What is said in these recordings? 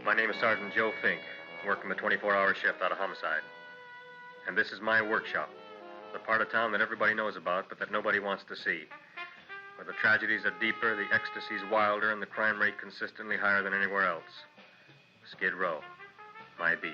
My name is Sergeant Joe Fink, working the 24-hour shift out of homicide. And this is my workshop, the part of town that everybody knows about, but that nobody wants to see. Where the tragedies are deeper, the ecstasy's wilder, and the crime rate consistently higher than anywhere else. Skid Row, my beat.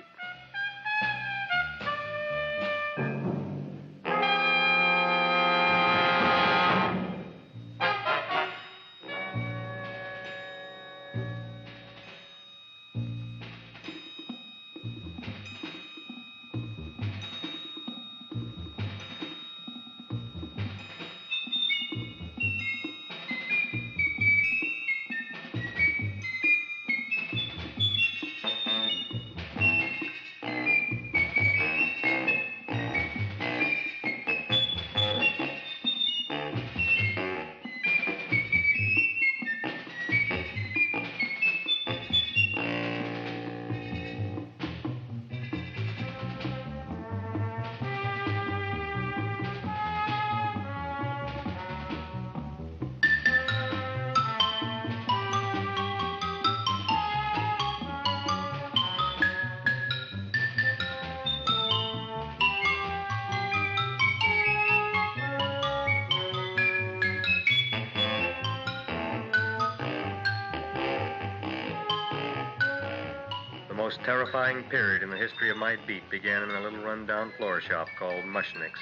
The most terrifying period in the history of my beat began in a little run-down floor shop called Mushnick's.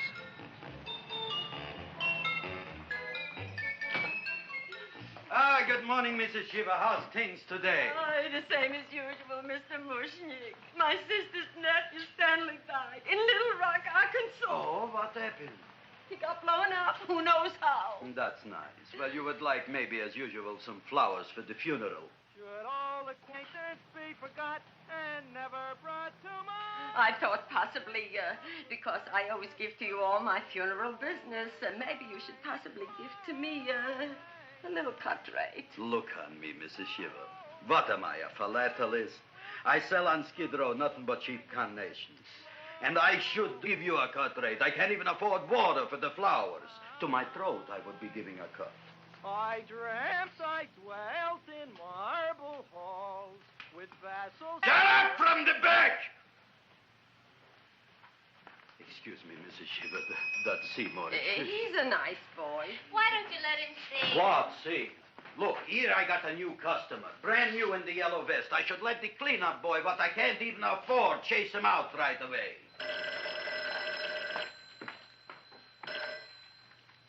Good morning, Mrs. Shiva. How's things today? Oh, the same as usual, Mr. Mushnick. My sister's nephew, Stanley, died in Little Rock, Arkansas. Oh, what happened? He got blown up. Who knows how? That's nice. Well, you would like, maybe as usual, some flowers for the funeral. Should all acquaintance be forgot and never brought to mind? I thought possibly, because I always give to you all my funeral business, maybe you should possibly give to me, a little cut rate. Look on me, Mrs. Shiva. What am I, a philatelist? I sell on Skid Row nothing but cheap carnations. And I should give you a cut rate. I can't even afford water for the flowers. To my throat, I would be giving a cut. I dreamt I dwelt in marble halls with vassals... Get up from the back! Excuse me, Mrs. Shiva, that's Seymour. He's a nice boy. Why don't you let him see? What, see? Look, here I got a new customer, brand new in the yellow vest. I should let the cleanup boy, but I can't even afford, chase him out right away.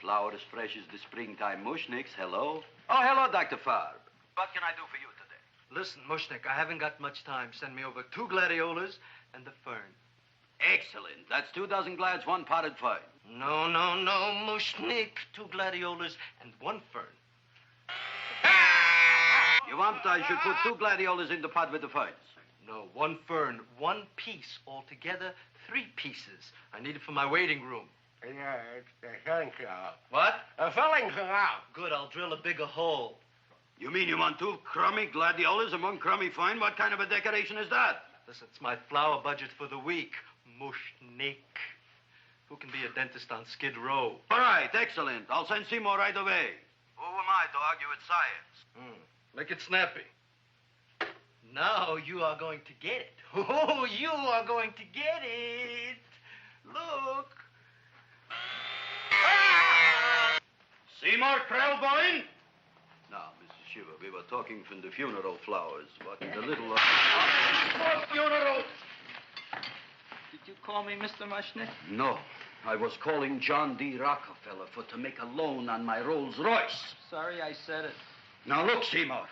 Flower as fresh as the springtime Mushnicks. Hello? Oh, hello, Dr. Farb. What can I do for you today? Listen, Mushnick, I haven't got much time. Send me over 2 gladiolas and the fern. Excellent. That's 2 dozen glads, 1 potted fern. No, Mushnick. 2 gladiolas and 1 fern. You want I should put 2 gladiolas in the pot with the ferns? No, 1 fern, 1 piece. Altogether, 3 pieces. I need it for my waiting room. Yeah, it's the filling canal. What? A filling canal. Good, I'll drill a bigger hole. You mean you want 2 crummy gladiolas and 1 crummy fern? What kind of a decoration is that? Listen, it's my flower budget for the week. Mushnick. Who can be a dentist on Skid Row? All right, excellent. I'll send Seymour right away. Who am I to argue with science? Make it snappy. Now you are going to get it. Oh, you are going to get it. Look. Seymour Krellboyne? Now, Mrs. Shiva, we were talking from the funeral flowers. What the little... For funeral! Did you call me Mr. Mushnick? No. I was calling John D. Rockefeller to make a loan on my Rolls Royce. Sorry I said it. Now, look, Seymour.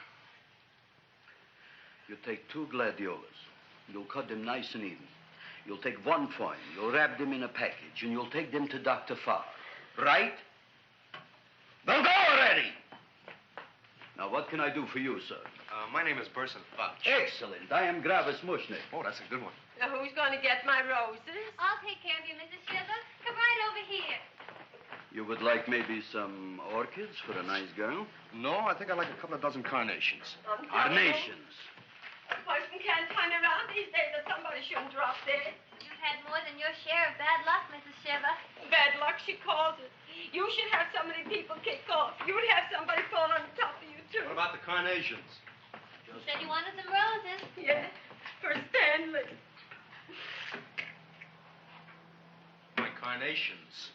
You take 2 gladiolas. You'll cut them nice and even. You'll take 1 fern. You'll wrap them in a package, and you'll take them to Dr. Farr. Right? Well, go already! Now, what can I do for you, sir? My name is Burson Fudge. Excellent. I am Gravis Mushnick. Oh, that's a good one. Now, who's going to get my roses? I'll take care of you, Mrs. Shiva. Come right over here. You would like maybe some orchids for a nice girl? No, I think I'd like a couple of dozen carnations. Carnations. A person can't turn around these days that somebody shouldn't drop dead. You've had more than your share of bad luck, Mrs. Shiva. Bad luck, she calls it. You should have so many people kick off. You would have somebody fall on top of you, too. What about the carnations? You said you wanted some roses. Yes, for Stanley. My carnations.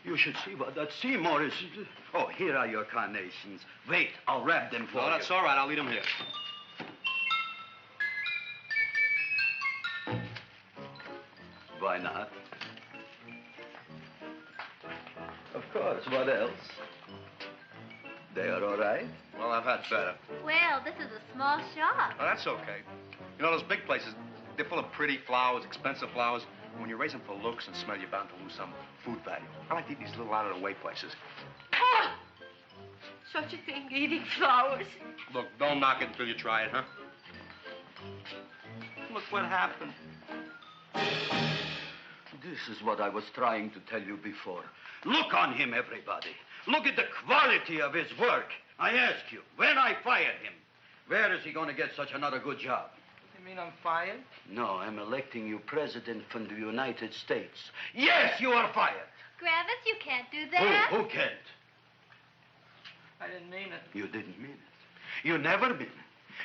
You should see what that Seymour is. Oh, here are your carnations. Wait, I'll wrap them for No, you. that's all right. I'll leave them here. Why not? Of course, what else? They are all right? Well, I've had better. Well, this is a small shop. Oh, that's okay. You know, those big places, they're full of pretty flowers, expensive flowers. When you raise them for looks and smell, you're bound to lose some food value. I like to eat these little out-of-the-way places. Oh! Such a thing, eating flowers. Look, don't knock it until you try it, huh? Look what happened. This is what I was trying to tell you before. Look on him, everybody. Look at the quality of his work. I ask you, when I fired him, where is he going to get such another good job? You mean I'm fired? No, I'm electing you president from the United States. Yes, you are fired. Gravis, you can't do that. Who can't? I didn't mean it. You didn't mean it. You never mean it.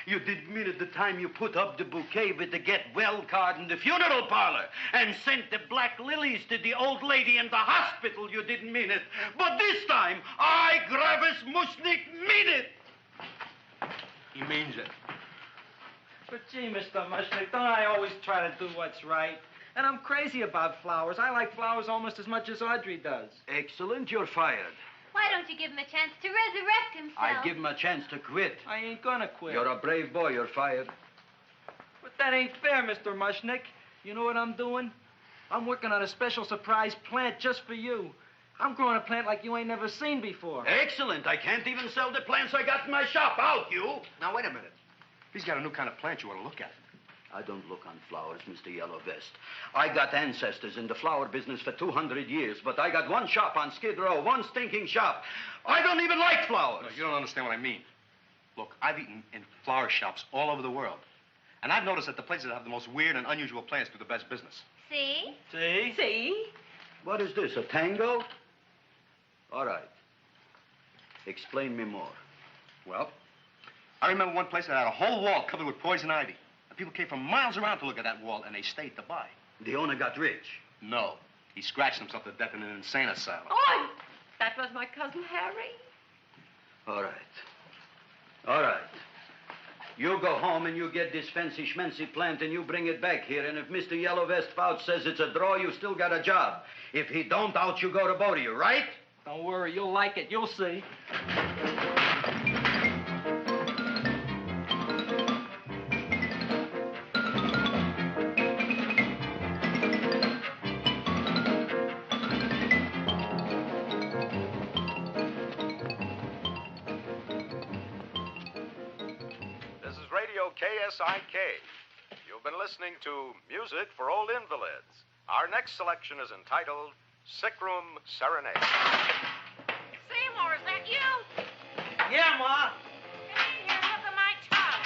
You didn't mean it the time you put up the bouquet with the get well card in the funeral parlor and sent the black lilies to the old lady in the hospital. You didn't mean it. But this time, I, Gravis Mushnik, mean it. He means it. But gee, Mr. Mushnick, don't I always try to do what's right? And I'm crazy about flowers. I like flowers almost as much as Audrey does. Excellent, you're fired. Why don't you give him a chance to resurrect himself? I give him a chance to quit. I ain't gonna quit. You're a brave boy, you're fired. But that ain't fair, Mr. Mushnick. You know what I'm doing? I'm working on a special surprise plant just for you. I'm growing a plant like you ain't never seen before. Excellent. I can't even sell the plants I got in my shop. Out, you. Now, wait a minute. He's got a new kind of plant you want to look at. I don't look on flowers, Mr. Yellow Vest. I got ancestors in the flower business for 200 years, but I got one shop on Skid Row, one stinking shop. I don't even like flowers. No, you don't understand what I mean. Look, I've eaten in flower shops all over the world. And I've noticed that the places that have the most weird and unusual plants do the best business. See? See? See? What is this, a tango? All right. Explain me more. Well, I remember one place that had a whole wall covered with poison ivy. And people came from miles around to look at that wall, and they stayed to buy. The owner got rich. No. He scratched himself to death in an insane asylum. Oh, that was my cousin Harry. All right. All right. You go home and you get this fancy schmancy plant and you bring it back here. And if Mr. Yellow Vest Fouch says it's a draw, you still got a job. If he don't, out you go to both of you, right? Don't worry, you'll like it. You'll see. KSIK. You've been listening to Music for Old Invalids. Our next selection is entitled Sick Room Serenade. Seymour, is that you? Yeah, Ma. Come in here and look at my tongue.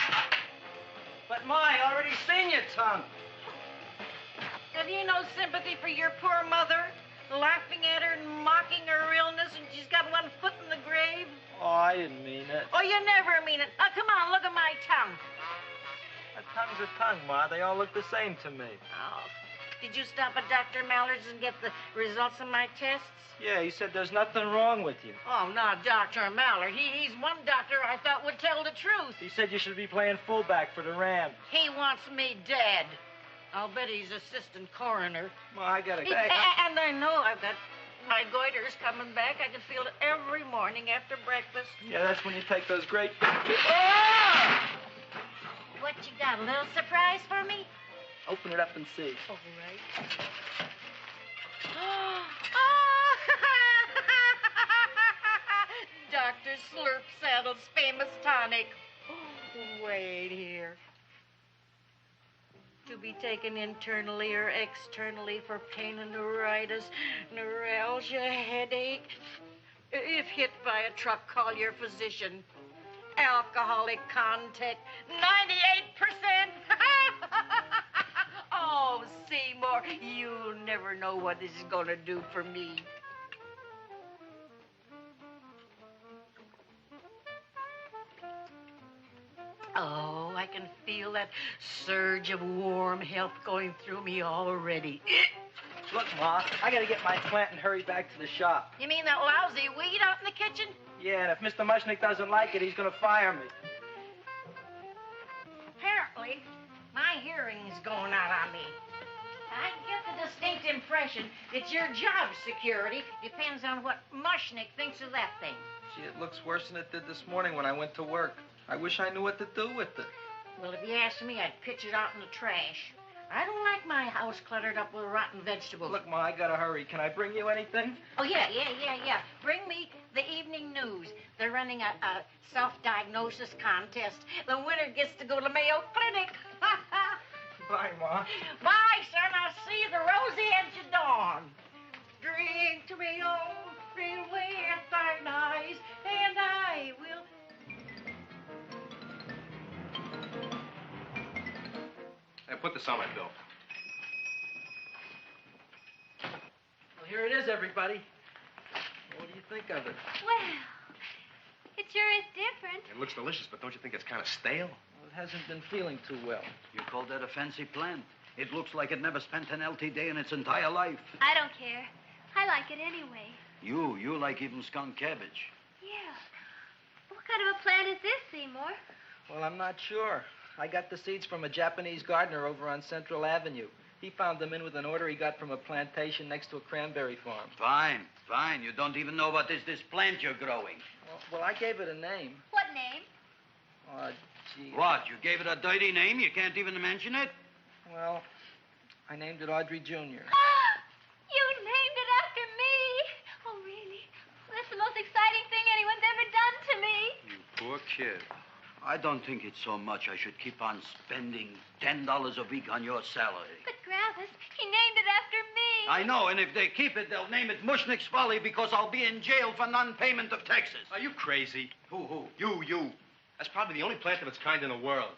But, Ma, I already seen your tongue. Have you no sympathy for your poor mother? Laughing at her and mocking her illness, and she's got one foot in the grave? Oh, I didn't mean it. Oh, you never mean it. Now, come on, look at my tongue. A tongue's a tongue, Ma. They all look the same to me. Oh, did you stop at Dr. Mallard's and get the results of my tests? Yeah, he said there's nothing wrong with you. Oh, not Dr. Mallard. He's one doctor I thought would tell the truth. He said you should be playing fullback for the Rams. He wants me dead. I'll bet he's assistant coroner. Ma, I gotta go. And I know I've got my goiter's coming back. I can feel it every morning after breakfast. Yeah, that's when you take those great big... What you got, a little surprise for me? Open it up and see. All right. Dr. Slurp Saddle's famous tonic. Wait here. To be taken internally or externally for pain and neuritis, neuralgia, headache. If hit by a truck, call your physician. Alcoholic content, 98%. Oh, Seymour, you'll never know what this is going to do for me. Oh, I can feel that surge of warm health going through me already. Look, Ma, I gotta get my plant and hurry back to the shop. You mean that lousy weed out in the kitchen? Yeah, and if Mr. Mushnick doesn't like it, he's gonna fire me. Apparently, my hearing's going out on me. I get the distinct impression that your job security depends on what Mushnick thinks of that thing. Gee, it looks worse than it did this morning when I went to work. I wish I knew what to do with it. Well, if you ask me, I'd pitch it out in the trash. I don't like my house cluttered up with rotten vegetables. Look, Ma, I gotta hurry. Can I bring you anything? Oh, yeah. Bring me the evening news. They're running a self-diagnosis contest. The winner gets to go to Mayo Clinic. Bye, Ma. Bye, son. I'll see you at the rosy edge of dawn. Drink to me, oh, free with thine eyes, and I will... Hey, put this on my bill. Well, here it is, everybody. What do you think of it? Well, it sure is different. It looks delicious, but don't you think it's kind of stale? Well, it hasn't been feeling too well. You call that a fancy plant? It looks like it never spent an LT day in its entire life. I don't care. I like it anyway. You like even skunk cabbage. Yeah. What kind of a plant is this, Seymour? Well, I'm not sure. I got the seeds from a Japanese gardener over on Central Avenue. He found them in with an order he got from a plantation next to a cranberry farm. Fine. You don't even know what is this plant you're growing. Well, I gave it a name. What name? Oh, gee. What, you gave it a dirty name? You can't even mention it? Well, I named it Audrey Jr. You named it after me. Oh, really? That's the most exciting thing anyone's ever done to me. You poor kid. I don't think it's so much I should keep on spending $10 a week on your salary. But, Gravis, he named it after me. I know, and if they keep it, they'll name it Mushnick's Folly because I'll be in jail for non-payment of taxes. Are you crazy? Who? You. That's probably the only plant of its kind in the world.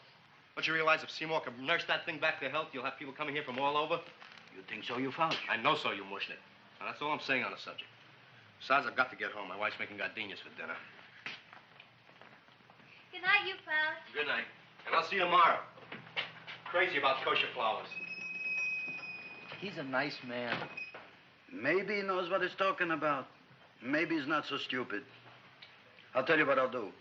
Don't you realize if Seymour can nurse that thing back to health, you'll have people coming here from all over? You think so, you found? I know so, you Mushnick. Now, that's all I'm saying on the subject. Besides, I've got to get home. My wife's making gardenias for dinner. Good night, you fellas. Good night. And I'll see you tomorrow. Crazy about kosher flowers. He's a nice man. Maybe he knows what he's talking about. Maybe he's not so stupid. I'll tell you what I'll do.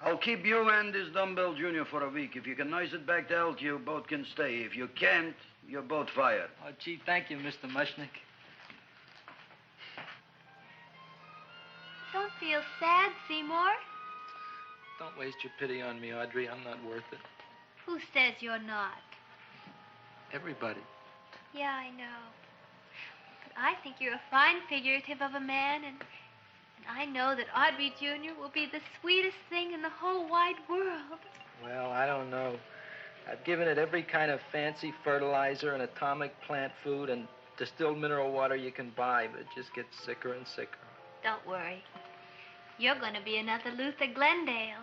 I'll keep you and this dumbbell junior for a week. If you can nurse it back to health, you both can stay. If you can't, you're both fired. Oh, gee, thank you, Mr. Mushnick. Don't feel sad, Seymour. Don't waste your pity on me, Audrey. I'm not worth it. Who says you're not? Everybody. Yeah, I know. But I think you're a fine figurative of a man, and I know that Audrey Jr. will be the sweetest thing in the whole wide world. Well, I don't know. I've given it every kind of fancy fertilizer and atomic plant food and distilled mineral water you can buy, but it just gets sicker and sicker. Don't worry. You're going to be another Luther Glendale.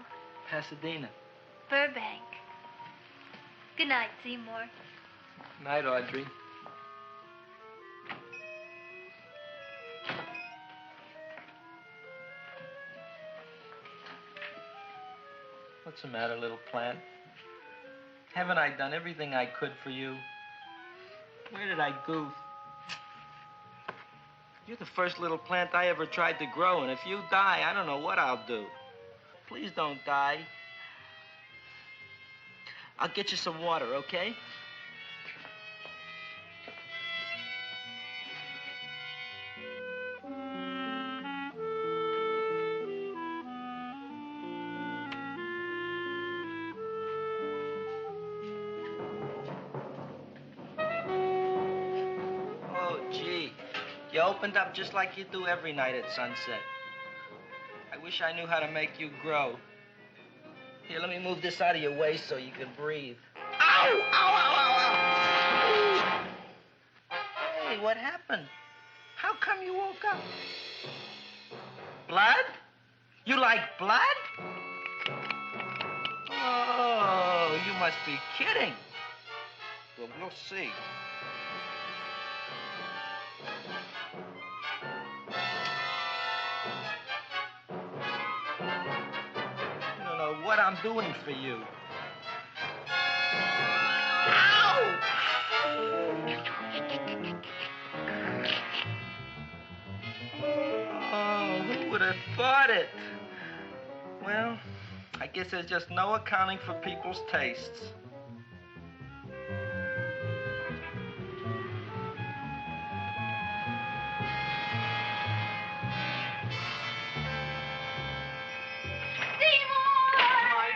Pasadena. Burbank. Good night, Seymour. Night, Audrey. What's the matter, little plant? Haven't I done everything I could for you? Where did I goof? You're the first little plant I ever tried to grow, and if you die, I don't know what I'll do. Please don't die. I'll get you some water, okay? You opened up just like you do every night at sunset. I wish I knew how to make you grow. Here, let me move this out of your way so you can breathe. Ow! Ow, ow, ow, ow! Hey, what happened? How come you woke up? Blood? You like blood? Oh, you must be kidding. Well, we'll see. what I'm doing for you. Oh, who would have thought it? Well, I guess there's just no accounting for people's tastes.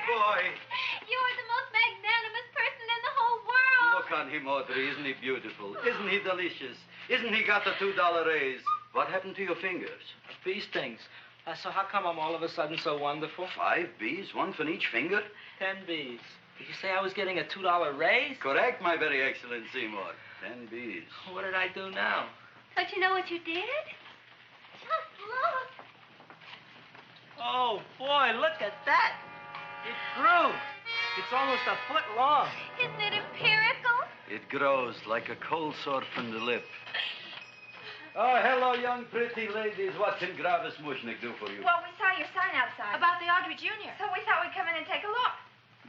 You're the most magnanimous person in the whole world. Look on him, Audrey. Isn't he beautiful? Isn't he delicious? Isn't he got the $2 raise? What happened to your fingers? Bee stings. So how come I'm all of a sudden so wonderful? 5 bees, one for each finger? 10 bees. Did you say I was getting a $2 raise? Correct, my very excellent Seymour. 10 bees. What did I do now? Don't you know what you did? Just look. Oh, boy, look at that. It grew. It's almost a foot long. Isn't it empirical? It grows like a cold sore from the lip. Oh, hello, young pretty ladies. What can Gravis Mushnick do for you? Well, we saw your sign outside. About the Audrey Jr. So we thought we'd come in and take a look.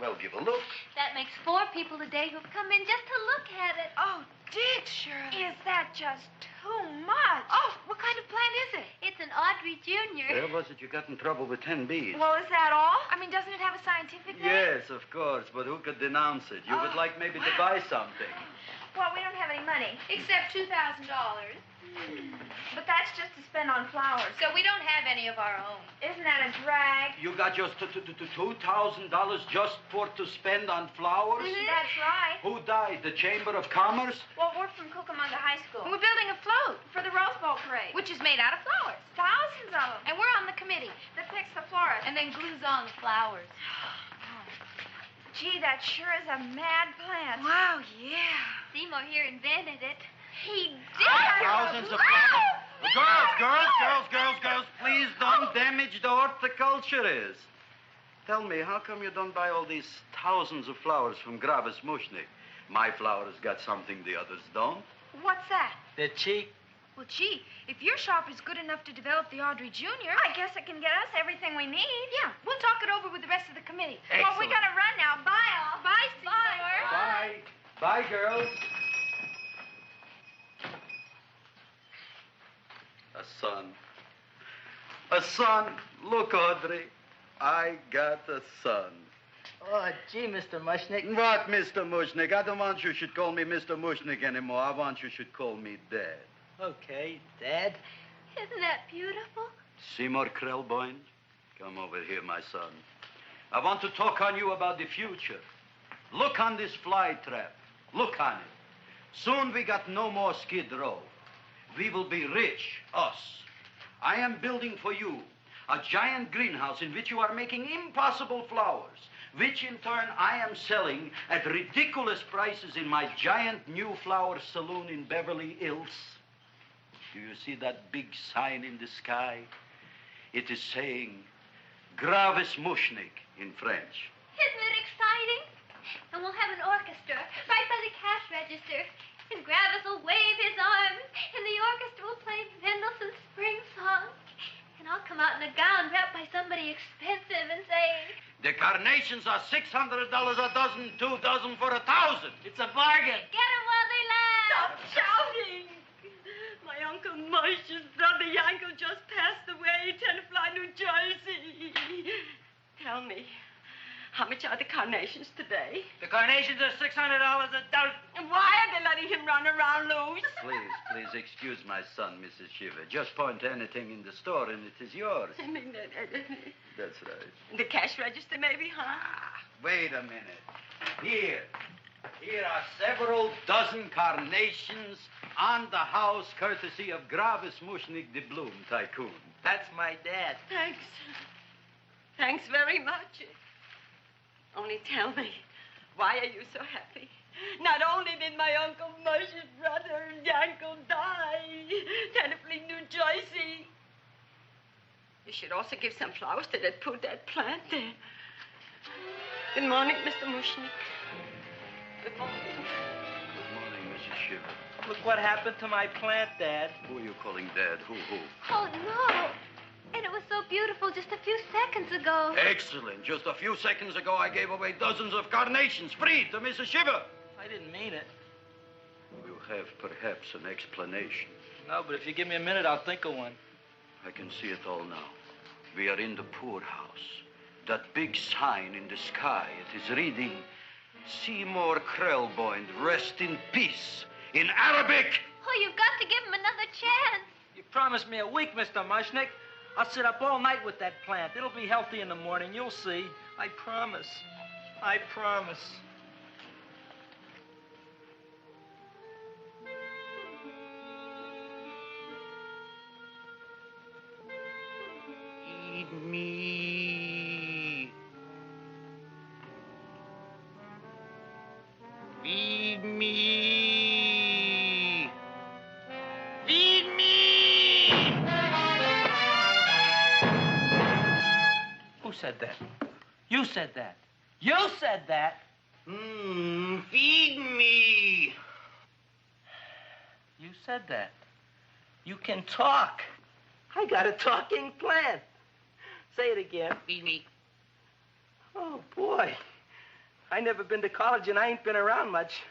Well, give a look. That makes 4 people today who've come in just to look at it. Oh, Dick, Shirley. Is that just too much? Oh, what kind of plant is it? It's an Audrey Jr. Where was it you got in trouble with 10 bees? Well, is that all? I mean, doesn't it have a scientific name? Yes, of course, but who could denounce it? You would like maybe to buy something. Well, we don't have any money. Except $2,000. But that's just to spend on flowers. So we don't have any of our own. Isn't that a drag? You got just $2,000 just to spend on flowers? That's right. Who died? The Chamber of Commerce? Well, we're from Cucamonga High School. We're building a float, For the Rose Bowl parade. which is made out of flowers. Thousands of them. And we're on the committee. That picks the florist. And then glues on the flowers. Gee, that sure is a mad plant. Wow, yeah. Seymour here invented it. He did. Thousands of Girls, please don't damage the horticulturist. Tell me, how come you don't buy all these thousands of flowers from Gravis Mushnick? My flowers got something the others don't. What's that? They're cheap. Well, gee, if your shop is good enough to develop the Audrey Jr., I guess it can get us everything we need. yeah, we'll talk it over with the rest of the committee. Well, we gotta run now. Bye, all. Bye, Seymour. Bye. Bye, girls. A son. A son. Look, Audrey. I got a son. Oh, gee, Mr. Mushnick. What, Mr. Mushnick? I don't want you should call me Mr. Mushnick anymore. I want you should call me Dad. Okay, Dad. Isn't that beautiful? Seymour Krelboyne, come over here, my son. I want to talk on you about the future. Look on this fly trap. Look on it. Soon we got no more Skid Row. We will be rich, us. I am building for you a giant greenhouse in which you are making impossible flowers, which in turn I am selling at ridiculous prices in my giant new flower saloon in Beverly Hills. Do you see that big sign in the sky? It is saying Gravis Mushnick in French. Isn't it exciting? And we'll have an orchestra right by the cash register. And Gravis will wave his arms, and the orchestra will play Mendelssohn's Spring Song. And I'll come out in a gown wrapped by somebody expensive and say, The carnations are $600 a dozen, 2 dozen for 1,000. It's a bargain. get 'em while they last. Stop shouting! My Uncle Moshe's brother Yankel just passed away, Tenafly, New Jersey. Tell me, how much are the carnations today? The carnations are $600 a dozen. And why are they letting him run around loose? Please excuse my son, Mrs. Shiver. Just point to anything in the store and it is yours. I mean, That's right. the cash register maybe, huh? Wait a minute. Here are several dozen carnations on the house courtesy of Gravis Mushnick the Bloom Tycoon. That's my dad. Thanks. Thanks very much. Only tell me, why are you so happy? Not only did my Uncle Moshe's brother Yankel die, Tenafly, New Jersey. You should also give some flowers to that poor dead plant there. Good morning, Mr. Mushnick. Good morning. Good morning, Mrs. Shiver. Look what happened to my plant, Dad. Who are you calling Dad? Who? Oh, no. And it was so beautiful just a few seconds ago. Excellent. Just a few seconds ago, I gave away dozens of carnations free to Mrs. Shiver. I didn't mean it. You have perhaps an explanation. No, but if you give me a minute, I'll think of one. I can see it all now. We are in the poorhouse. That big sign in the sky, it is reading, Seymour Krelboyne, rest in peace, in Arabic. Oh, you've got to give him another chance. You promised me a week, Mr. Mushnick. I'll sit up all night with that plant. It'll be healthy in the morning. You'll see. I promise. I promise. Feed me. Feed me. Feed me. Who said that? You said that. You said that. Feed me. You said that. You can talk. I got a talking plant. Say it again. Feed me. Oh, boy. I never been to college and I ain't been around much.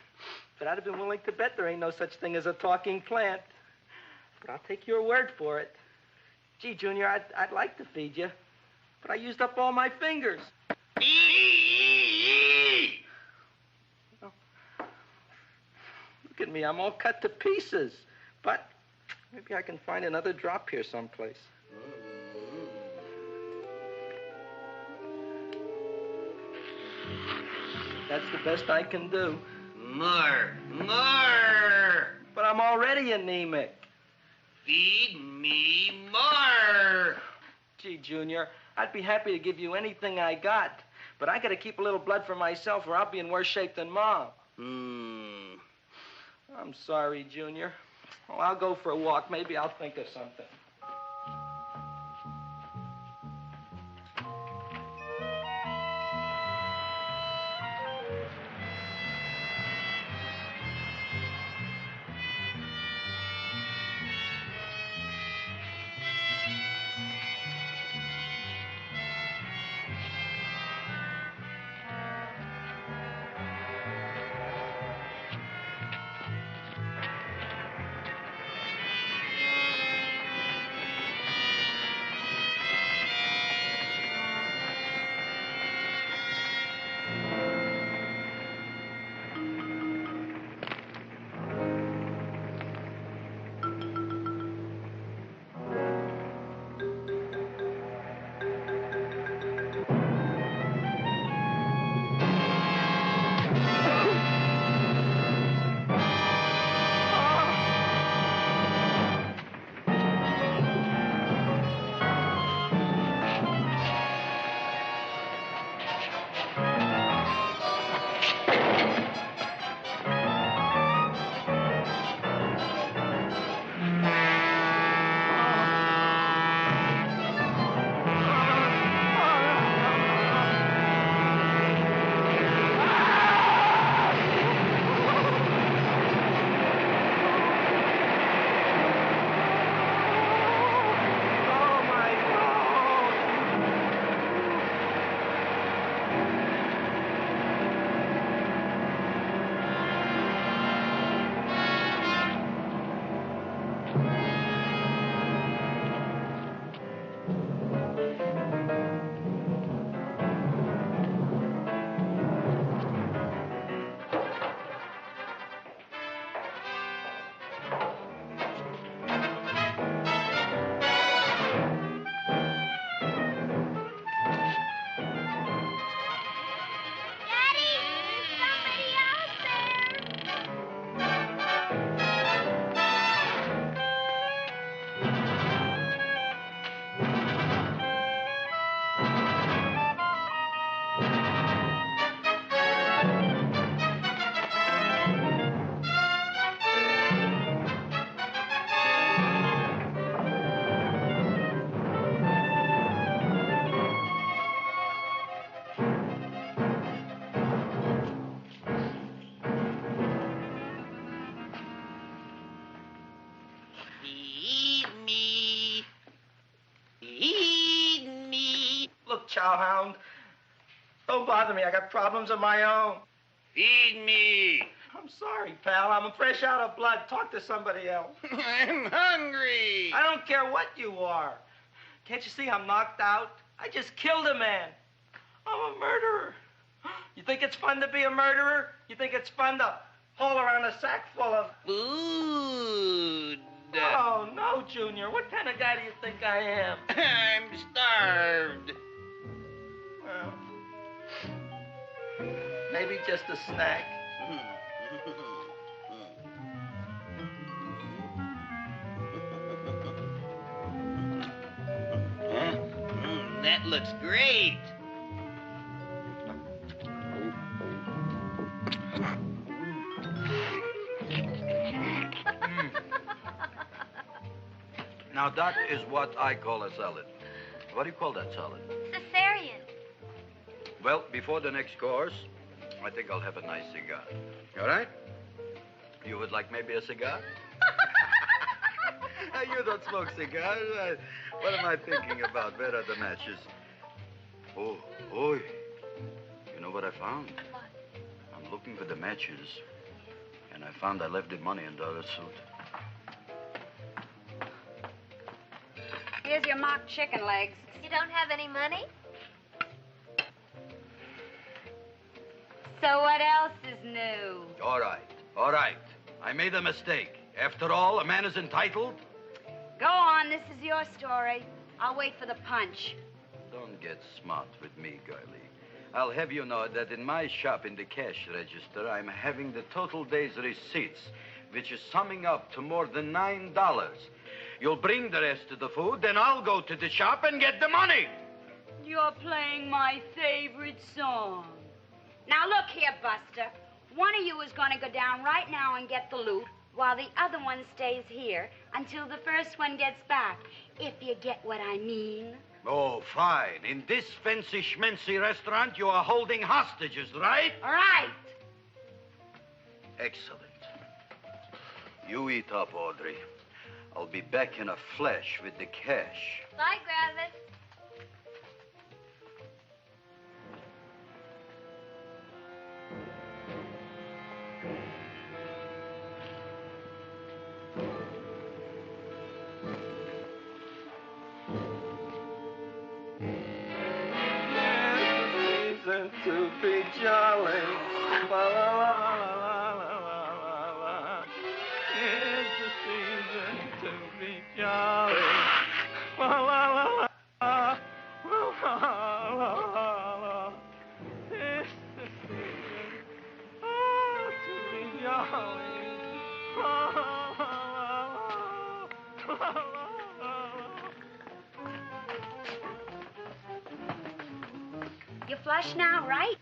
But I'd have been willing to bet there ain't no such thing as a talking plant. But I'll take your word for it. Gee, Junior, I'd like to feed you. But I used up all my fingers. Oh. Look at me. I'm all cut to pieces. But maybe I can find another drop here someplace. That's the best I can do. More. But I'm already anemic. Feed me more. Gee, Junior, I'd be happy to give you anything I got. But I gotta keep a little blood for myself or I'll be in worse shape than Mom. I'm sorry, Junior. Well, I'll go for a walk. Maybe I'll think of something. cowhound. Don't bother me. I got problems of my own. Feed me. I'm sorry, pal. I'm fresh out of blood. Talk to somebody else. I'm hungry. I don't care what you are. Can't you see I'm knocked out? I just killed a man. I'm a murderer. You think it's fun to be a murderer? You think it's fun to haul around a sack full of... Food. Oh, no, Junior. What kind of guy do you think I am? I'm starved. Well, maybe just a snack. That looks great. Now, that is what I call a salad. What do you call that salad? Caesarean. Well, before the next course, I think I'll have a nice cigar. All right? You would like maybe a cigar? You don't smoke cigars. What am I thinking about? Where are the matches? Oh, you know what I found? What? I'm looking for the matches, and I found I left the money in the other suit. Here's your mock chicken legs. You don't have any money? So what else is new? All right. I made a mistake. After all, a man is entitled. Go on, this is your story. I'll wait for the punch. Don't get smart with me, girlie. I'll have you know that in my shop in the cash register, I'm having the total day's receipts, which is summing up to more than $9. You'll bring the rest of the food, then I'll go to the shop and get the money. You're playing my favorite song. Now look here, Buster. One of you is going to go down right now and get the loot, while the other one stays here until the first one gets back, if you get what I mean. Oh, fine. In this fancy schmancy restaurant, you are holding hostages, right? Right. Excellent. You eat up, Audrey. I'll be back in a flash with the cash. Bye, Griffith. To be jolly. La, la, la, la, la, la, la. It's the season to be jolly. La, la, la, la, la, la, la, la. It's the season to be jolly. La, la, la, la, la, la. You flush now, right?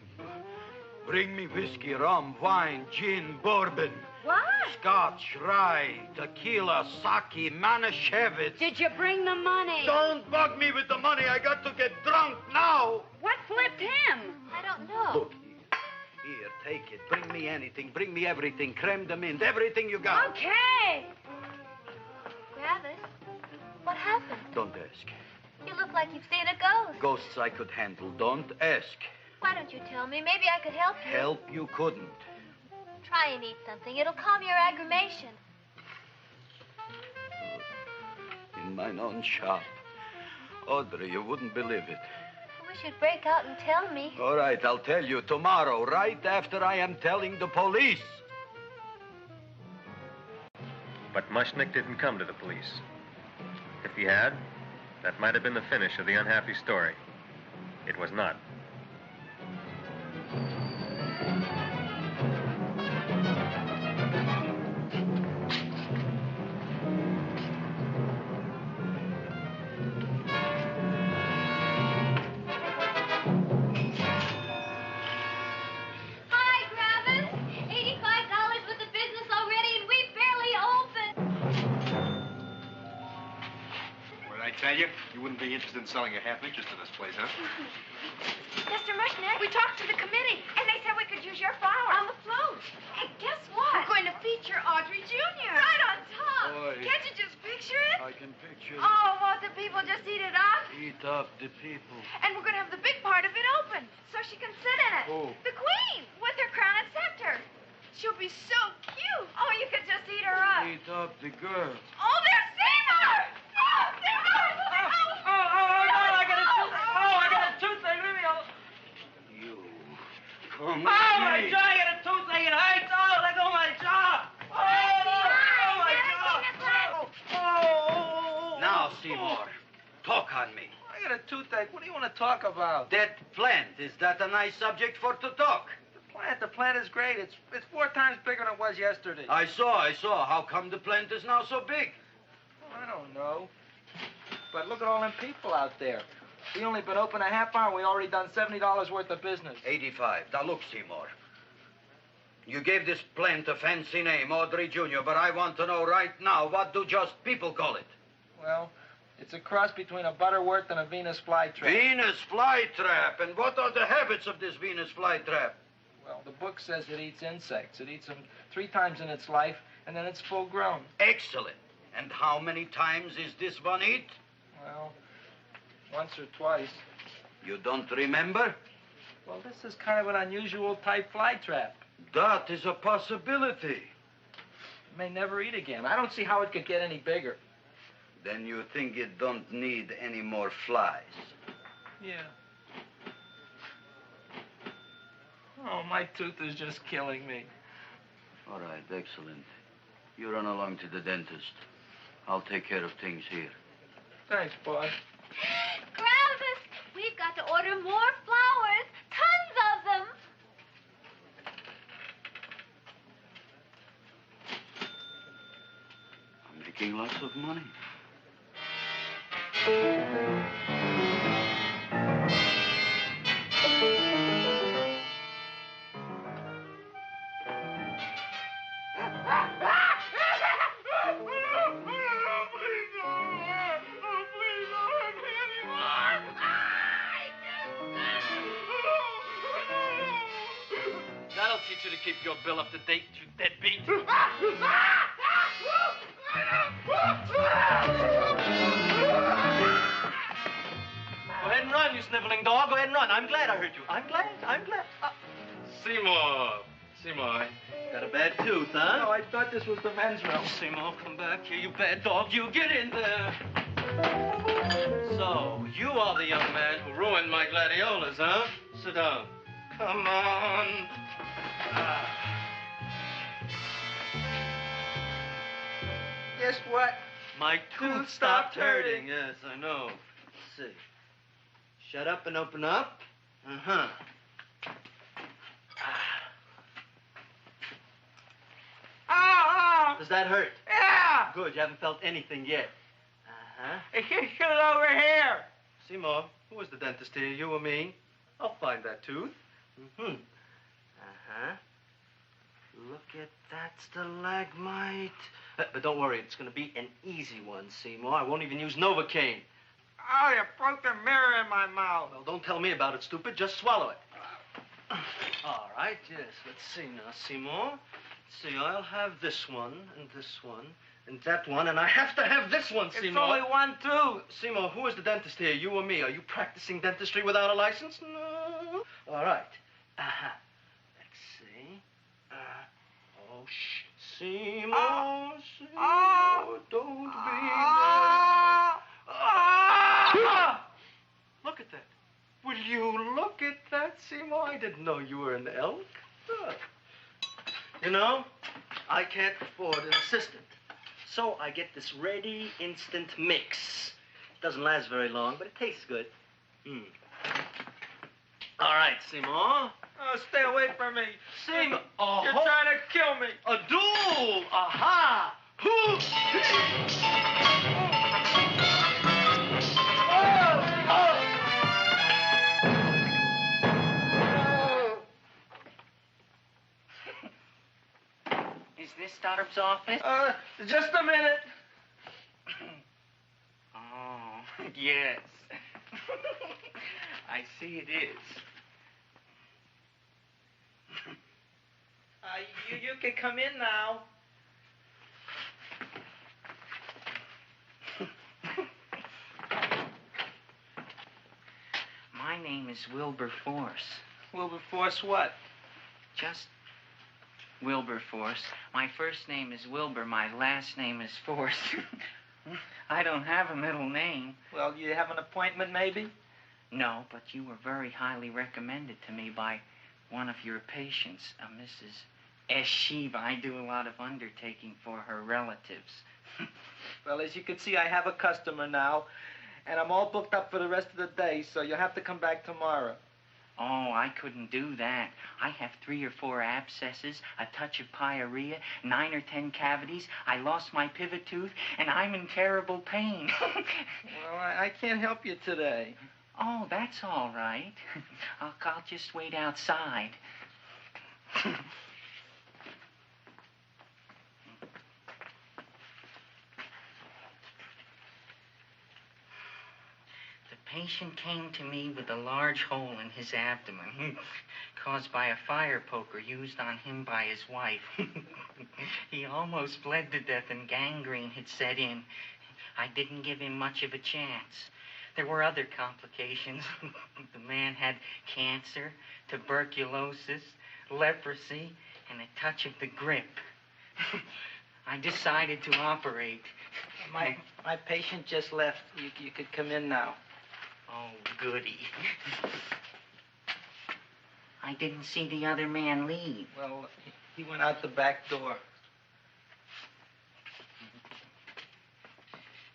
Bring me whiskey, rum, wine, gin, bourbon. What? Scotch, rye, tequila, sake, Manischewitz. Did you bring the money? Don't bug me with the money. I got to get drunk now. What flipped him? I don't know. Look, here, take it. Bring me anything. Bring me everything. Creme de mint. Everything you got. Okay. Griffith, what happened? Don't ask. You look like you've seen a ghost. Ghosts I could handle. Don't ask. Why don't you tell me? Maybe I could help you. Help you couldn't. Try and eat something. It'll calm your aggravation. In mine own shop. Audrey, you wouldn't believe it. I wish you'd break out and tell me. All right, I'll tell you tomorrow, right after I am telling the police. But Mushnick didn't come to the police. If he had, that might have been the finish of the unhappy story. It was not. Hi, Griffith. $85 worth of business already, and we barely opened. What did I tell you? You You wouldn't be interested in selling your half interest in this place, huh? Mr. Mushnick, we talked to the committee, and they said we could use your flower. On the float. Hey, guess what? We're going to feature Audrey Jr. Right on top. Boy. Can't you just picture it? I can picture it. Oh, won't the people just eat it up? Eat up the people. And we're going to have the big part of it open, so she can sit in it. Who? The queen, with her crown and scepter. She'll be so cute. Oh, you could just eat her up. Eat up the girl. Oh, there's Seymour! Oh, Seymour! I got a toothache. Leave me alone. You. Come Oh, my jaw! I got a toothache. It hurts. Oh, let go of my jaw. Oh, my jaw. Oh. Now, Seymour, talk on me. I got a toothache. What do you want to talk about? That plant, is that a nice subject for to talk? The plant is great. It's 4 times bigger than it was yesterday. I saw. How come the plant is now so big? I don't know. But look at all them people out there. We only been open a half hour, and we already done $70 worth of business. 85. Now, look, Seymour. You gave this plant a fancy name, Audrey Jr., but I want to know right now, what do just people call it? Well, it's a cross between a butterworth and a Venus flytrap. Venus flytrap. And what are the habits of this Venus flytrap? Well, the book says it eats insects. It eats them 3 times in its life, and then it's full grown. Excellent. And how many times is this one eat? Well, once or twice. You don't remember? Well, this is kind of an unusual type flytrap. That is a possibility. It may never eat again. I don't see how it could get any bigger. Then you think it don't need any more flies? Yeah. Oh, my tooth is just killing me. All right, excellent. You run along to the dentist. I'll take care of things here. Thanks, boy. Gravis, we've got to order more flowers. Tons of them. I'm making lots of money. That'll teach you to keep your bill up to date, you deadbeat. Go ahead and run, you sniveling dog. Go ahead and run. I'm glad I hurt you. I'm glad. Seymour, got a bad tooth, huh? No, I thought this was the men's room. Seymour, come back here, you bad dog. You get in there. So, you are the young man who ruined my gladiolas, huh? Sit down. Come on. Guess what? My tooth stopped hurting. Yes, I know. Let's see. Shut up and open up. Uh-huh. Oh! Does that hurt? Yeah! Good, you haven't felt anything yet. Uh-huh. Get it over here. Seymour, who was the dentist here, you or me? I'll find that tooth. Mm-hmm. Uh-huh. Look at that stalagmite. But don't worry, it's going to be an easy one, Seymour. I won't even use Novocaine. Oh, you broke the mirror in my mouth. Well, don't tell me about it, stupid. Just swallow it. All right, yes. Let's see now, Seymour. Let's see, I'll have this one, and that one, and I have to have this one, Seymour. It's only one tooth. Seymour, who is the dentist here, you or me? Are you practicing dentistry without a license? No. All right. Uh-huh. Let's see. Oh, shh. Seymour, Seymour, don't be Look at that. Will you look at that, Seymour? I didn't know you were an elk. You know, I can't afford an assistant. So I get this ready instant mix. It doesn't last very long, but it tastes good. All right, Seymour. Oh, stay away from me. Seymour. You're trying to kill me. A duel. Aha. Is this Stoddard's office? Just a minute. Oh. Yes. I see it is. You can come in now. My name is Wilberforce. Wilberforce what? Just Wilberforce. My first name is Wilbur. My last name is Force. I don't have a middle name. Well, you have an appointment, maybe? No, but you were very highly recommended to me by one of your patients, Mrs. S. Shiva. I do a lot of undertaking for her relatives. Well, as you can see, I have a customer now, and I'm all booked up for the rest of the day, so you'll have to come back tomorrow. Oh, I couldn't do that. I have 3 or 4 abscesses, a touch of pyorrhea, 9 or 10 cavities. I lost my pivot tooth, and I'm in terrible pain. Well, I can't help you today. Oh, that's all right. I'll just wait outside. The patient came to me with a large hole in his abdomen, caused by a fire poker used on him by his wife. He almost bled to death and gangrene had set in. I didn't give him much of a chance. There were other complications. The man had cancer, tuberculosis, leprosy, and a touch of the grip. I decided to operate. My patient just left. You could come in now. Oh, goody. I didn't see the other man leave. Well, he went out the back door.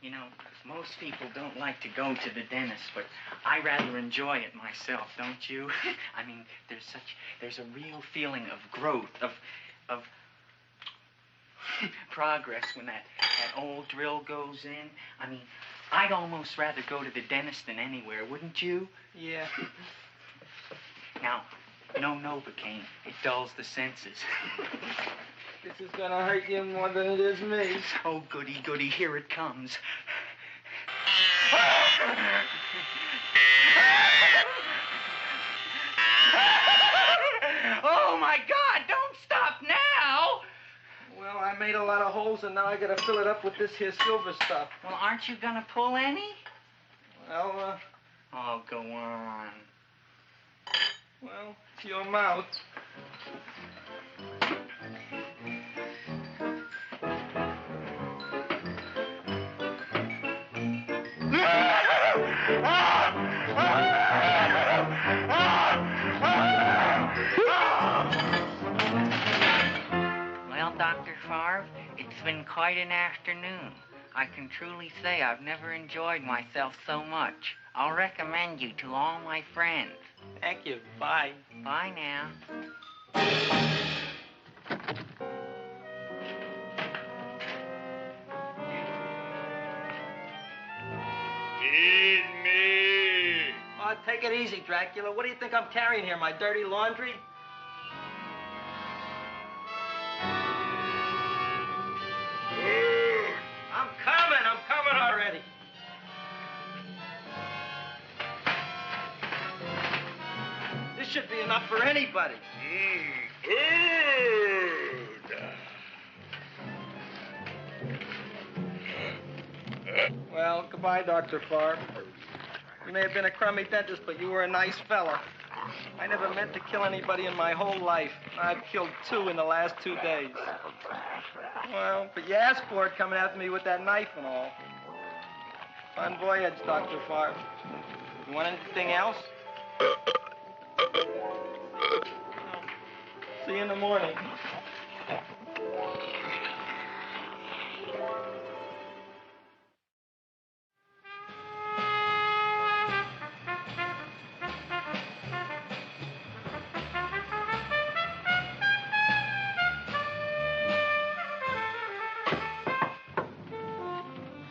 You know, most people don't like to go to the dentist, but I rather enjoy it myself, don't you? I mean, there's a real feeling of growth, of progress when that old drill goes in. I mean, I'd almost rather go to the dentist than anywhere, wouldn't you? Yeah. Now, no Novocaine. It dulls the senses. This is gonna hurt you more than it is me. Oh, goody, goody, here it comes. Oh, my God, don't stop now! Well, I made a lot of holes, and now I gotta fill it up with this here silver stuff. Well, aren't you gonna pull any? Well, Oh, go on. Well, it's your mouth. Well, Dr. Favre, it's been quite an afternoon. I can truly say I've never enjoyed myself so much. I'll recommend you to all my friends. Thank you. Bye. Bye now. Feed me. Oh, take it easy, Dracula. What do you think I'm carrying here, my dirty laundry? I'm coming already. This should be enough for anybody. Well, goodbye, Dr. Favre. You may have been a crummy dentist, but you were a nice fella. I never meant to kill anybody in my whole life. I've killed 2 in the last 2 days. Well, but you asked for it coming after me with that knife and all. Fun voyage, Dr. Favre. You want anything else? See you in the morning.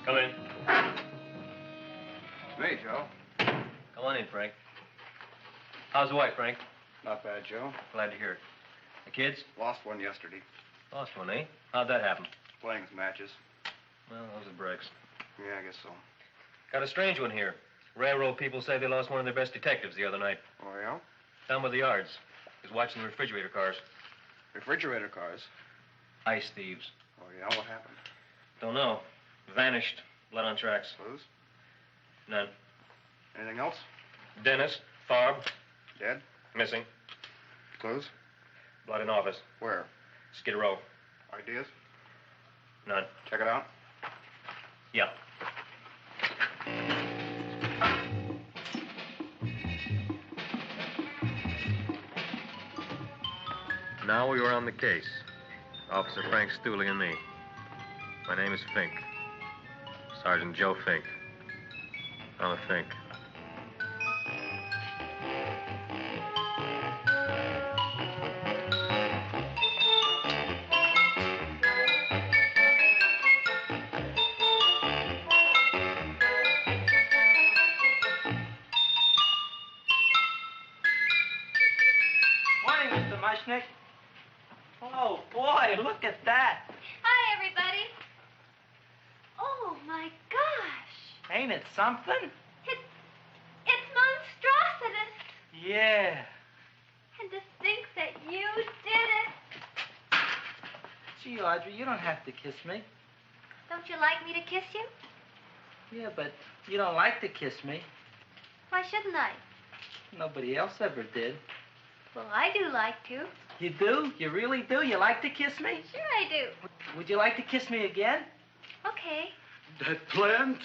Come in. Hey, Joe. Come on in, Frank. How's the wife, Frank? Not bad, Joe. Glad to hear it. The kids? Lost one yesterday. Lost one, eh? How'd that happen? Playing matches. Well, those are breaks. Yeah, I guess so. Got a strange one here. Railroad people say they lost one of their best detectives the other night. Oh, yeah? Down by the yards. He's watching the refrigerator cars. Refrigerator cars? Ice thieves. Oh, yeah? What happened? Don't know. Vanished. Blood on tracks. Clues? None. Anything else? Dennis. Farb. Dead? Missing. Clues? Blood in office. Where? Skid Row. Ideas? None. Check it out. Yeah. Now we were on the case. Officer Frank Stooley and me. My name is Fink. Sergeant Joe Fink. I'm a Fink. Morning, Mr. Mushnick. Oh, boy, look at that. Hi, everybody. Oh, my gosh. Ain't it something? It's monstrositous. Yeah. And to think that you did it. Gee, Audrey, you don't have to kiss me. Don't you like me to kiss you? Yeah, but you don't like to kiss me. Why shouldn't I? Nobody else ever did. Well, I do like to. You do? You really do? You like to kiss me? Sure I do. Would you like to kiss me again? Okay. That plant?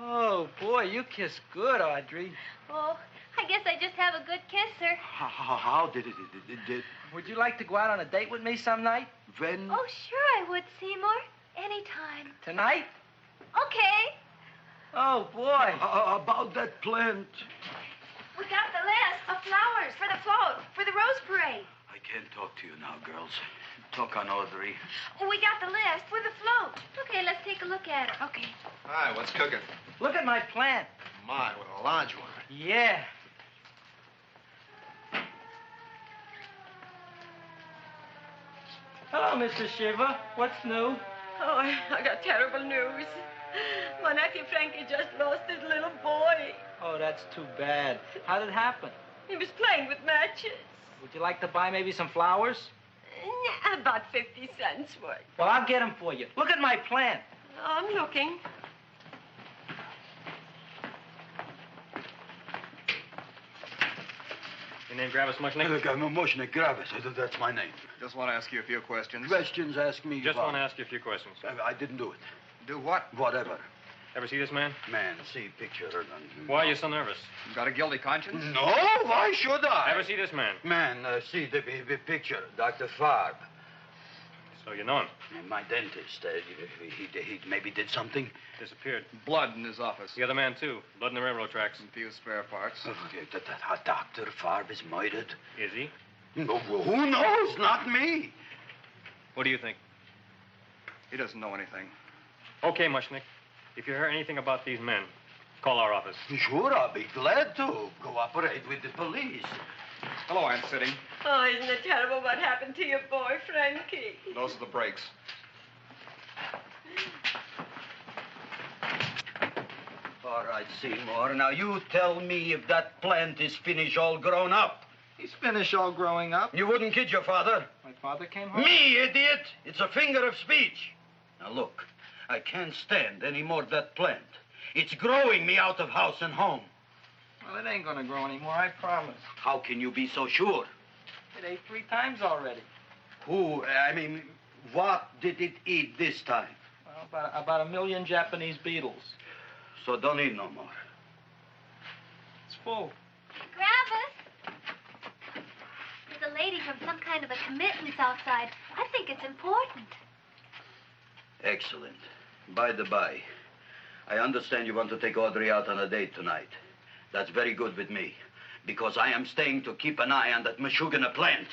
Oh, boy, you kiss good, Audrey. Oh, I guess I just have a good kisser. How did it? Would you like to go out on a date with me some night? When? Oh, sure I would, Seymour. Anytime. Tonight? Okay. Oh, boy. About that plant. We got the list of flowers for the float, for the Rose Parade. I can't talk to you now, girls. Talk on Audrey. We got the list for the float. Okay, let's take a look at it. Okay. Hi, what's cooking? Look at my plant. My, what a large one. Yeah. Hello, Mr. Shiver. What's new? Oh, I got terrible news. My nephew Frankie just lost his little boy. Oh, that's too bad. How did it happen? He was playing with matches. Would you like to buy maybe some flowers? About 50 cents worth. Well, I'll get them for you. Look at my plant. I'm looking. Your name Gravis Mushnick? Look, I'm a Mushnick Gravis. That's my name. Just want to ask you a few questions. Questions, ask me. Just want to ask you a few questions. I didn't do it. Do what? Whatever. Ever see this man? Man, see picture. Why are you so nervous? You got a guilty conscience? No, why should I? Ever see this man? Man, see the picture. Dr. Farb. So you know him? My dentist. He maybe did something. Disappeared. Blood in his office. The other man, too. Blood in the railroad tracks. And few spare parts. Dr. Farb is murdered. Is he? No, who knows? Not me. What do you think? He doesn't know anything. Okay, Mushnick. If you hear anything about these men, call our office. Sure, I'll be glad to cooperate with the police. Hello, Aunt City. Oh, isn't it terrible what happened to your boy, Frankie? Those are the brakes. All right, Seymour. Now, you tell me if that plant is finished all grown up. He's finished all growing up. You wouldn't kid your father? My father came home. Me, idiot! It's a finger of speech. Now, look. I can't stand any more of that plant. It's growing me out of house and home. Well, it ain't gonna grow anymore, I promise. How can you be so sure? It ate 3 times already. What did it eat this time? Well, about 1 million Japanese beetles. So don't eat no more. It's full. Gravis! There's a lady from some kind of a committance outside. I think it's important. Excellent. By the by, I understand you want to take Audrey out on a date tonight. That's very good with me, because I am staying to keep an eye on that Meshuggah plant.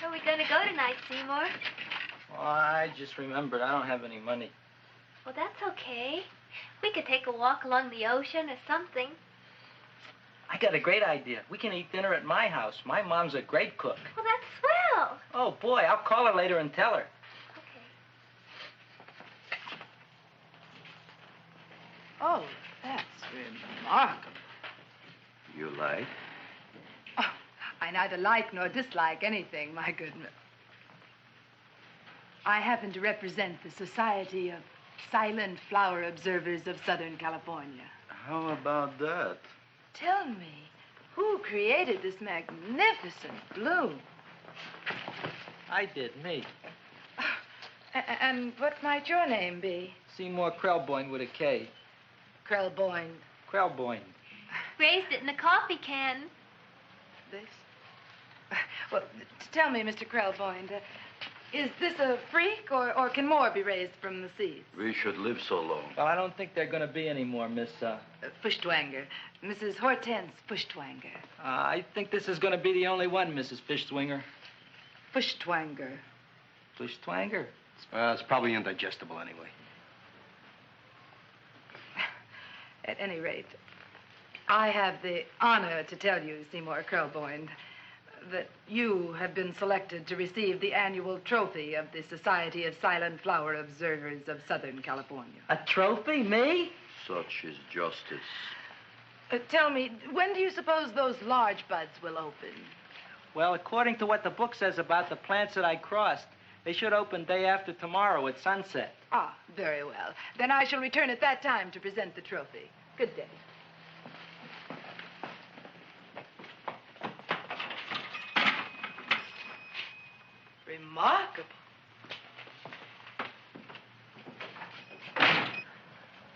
Where are we going to go tonight, Seymour? Well, I just remembered I don't have any money. Well, that's okay. We could take a walk along the ocean or something. I got a great idea. We can eat dinner at my house. My mom's a great cook. Well, that's swell. Oh, boy, I'll call her later and tell her. Oh, that's remarkable. You like? Oh, I neither like nor dislike anything, my goodness. I happen to represent the Society of Silent Flower Observers of Southern California. How about that? Tell me, who created this magnificent bloom? I did, me. And what might your name be? Seymour Krelboyne with a K. Krelboyne. Krelboyne. Raised it in a coffee can. This? Well, tell me, Mr. Krelboyne, is this a freak, or can more be raised from the seeds? We should live so long. Well, I don't think they're going to be any more, Miss, Fuschtwanger. Mrs. Hortense Fuschtwanger. I think this is going to be the only one, Mrs. Fishswinger. Fuschtwanger. Fuschtwanger? It's probably indigestible anyway. At any rate, I have the honor to tell you, Seymour Krelboyne, that you have been selected to receive the annual trophy of the Society of Silent Flower Observers of Southern California. A trophy? Me? Such is justice. Tell me, when do you suppose those large buds will open? Well, according to what the book says about the plants that I crossed, they should open day after tomorrow at sunset. Ah, very well. Then I shall return at that time to present the trophy. Good day. Remarkable.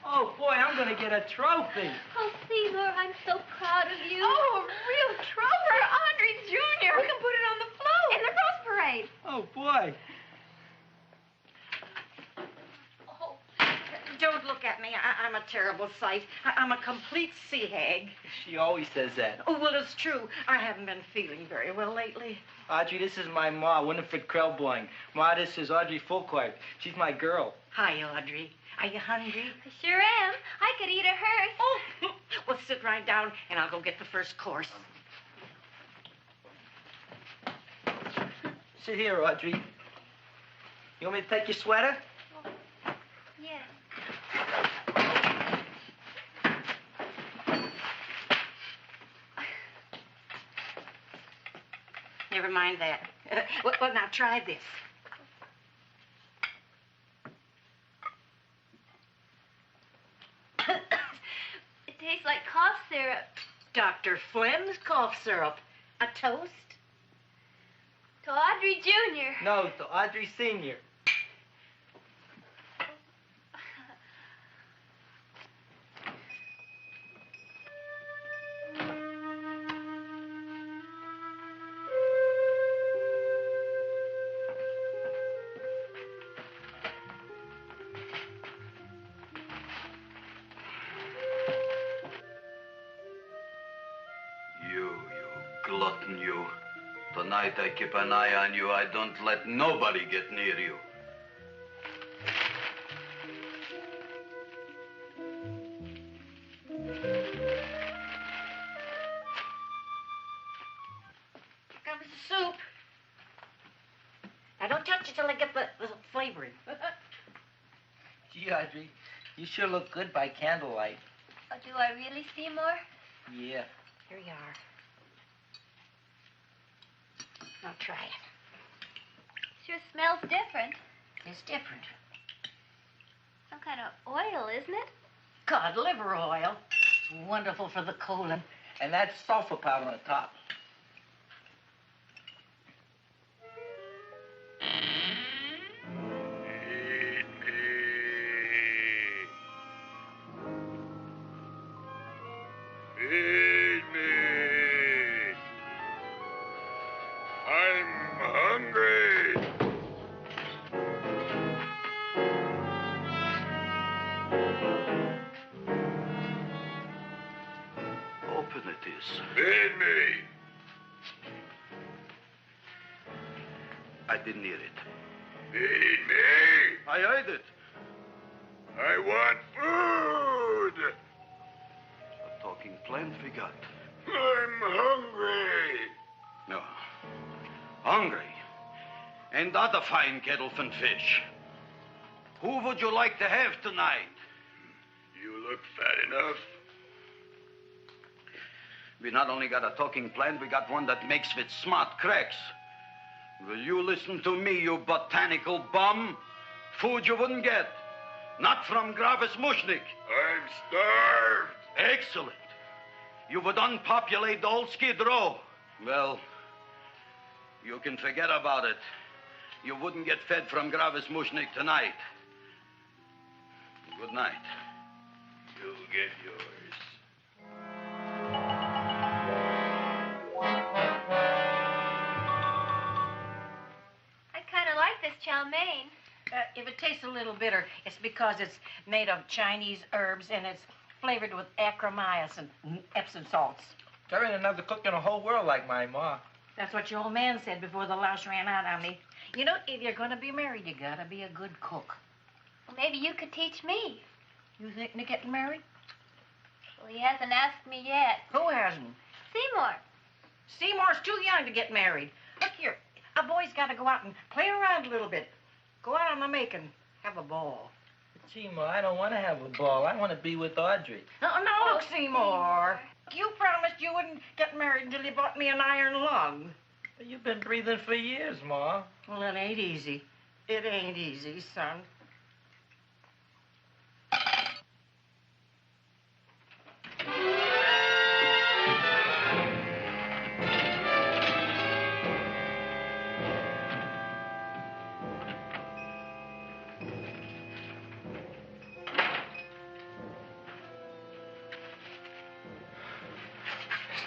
Oh, boy, I'm going to get a trophy. Oh, Seymour, I'm so proud of you. Oh, a real trophy for Audrey Jr. We can put it on the float. In the Rose Parade. Oh, boy. Don't look at me. I'm a terrible sight. I'm a complete sea hag. She always says that. Oh, well, it's true. I haven't been feeling very well lately. Audrey, this is my ma, Winifred Krelboyne. Ma, this is Audrey Fulcourt. She's my girl. Hi, Audrey. Are you hungry? I sure am. I could eat a hearse. Oh, well, sit right down, and I'll go get the first course. Sit here, Audrey. You want me to take your sweater? Yes. Never mind that. Well, now try this. It tastes like cough syrup. Dr. Flynn's cough syrup. A toast? To Audrey Jr. No, to Audrey Sr. Glutton, you. Tonight I keep an eye on you. I don't let nobody get near you. Here comes the soup. Now, don't touch it till I get the flavoring. Gee, Audrey, you sure look good by candlelight. Oh, do I really, Seymour? Yeah. Here you are. Now try it. Sure smells different. It's different. Some kind of oil, isn't it? Cod liver oil. It's wonderful for the colon. And that's sulfur powder on the top. Feed me. I'm hungry. Open it is. Feed me. I didn't hear it. Feed me. I heard it. I want food. A talking plant forgot. I'm hungry. No. Hungry? And other fine kettle and fish. Who would you like to have tonight? You look fat enough. We not only got a talking plant, we got one that makes with smart cracks. Will you listen to me, you botanical bum? Food you wouldn't get. Not from Gravis Mushnik. I'm starved. Excellent. You would unpopulate the old Skid Row. Well, you can forget about it. You wouldn't get fed from Gravis Mushnik tonight. Good night. You'll get yours. I kind of like this chow mein. If it tastes a little bitter, it's because it's made of Chinese herbs and it's flavored with acromyas and Epsom salts. There ain't another cook in the whole world like my ma. That's what your old man said before the louse ran out on me. You know, if you're going to be married, you got to be a good cook. Well, maybe you could teach me. You think they're getting married? Well, he hasn't asked me yet. Who hasn't? Seymour. Seymour's too young to get married. Look here, a boy's got to go out and play around a little bit. Go out on the make and have a ball. Gee, Ma, I don't want to have a ball. I want to be with Audrey. No, look, Seymour. You promised you wouldn't get married until you bought me an iron lung. You've been breathing for years, Ma. Well, it ain't easy. It ain't easy, son.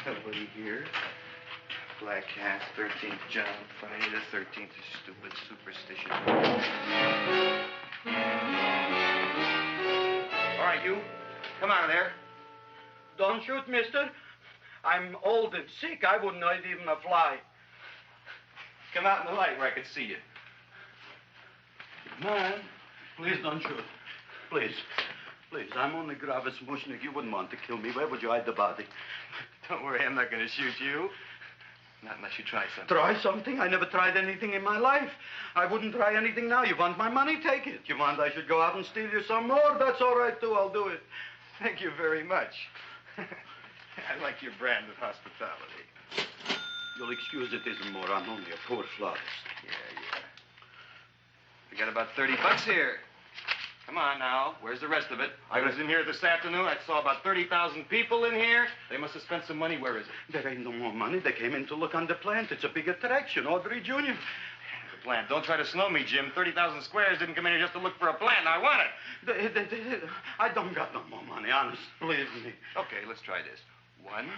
Nobody here. Black Cat, 13th John, Friday the 13th is stupid superstition. All right, you. Come out of there. Don't shoot, mister. I'm old and sick. I wouldn't hurt even a fly. Come out in the light where I can see you. Man, please don't shoot. Please. Please, I'm only Gravis Mushnik. You wouldn't want to kill me. Where would you hide the body? Don't worry, I'm not going to shoot you. Not unless you try something. Try something? I never tried anything in my life. I wouldn't try anything now. You want my money? Take it. You want I should go out and steal you some more? That's all right, too. I'll do it. Thank you very much. I like your brand of hospitality. You'll excuse it isn't more. I'm only a poor florist. Yeah. We got about $30 here. Come on now. Where's the rest of it? I was in here this afternoon. I saw about 30,000 people in here. They must have spent some money. Where is it? There ain't no more money. They came in to look on the plant. It's a big attraction. Audrey Jr. The plant. Don't try to slow me, Jim. 30,000 squares didn't come in here just to look for a plant. I want it. I don't got no more money, honest. Believe me. Okay, let's try this. 1,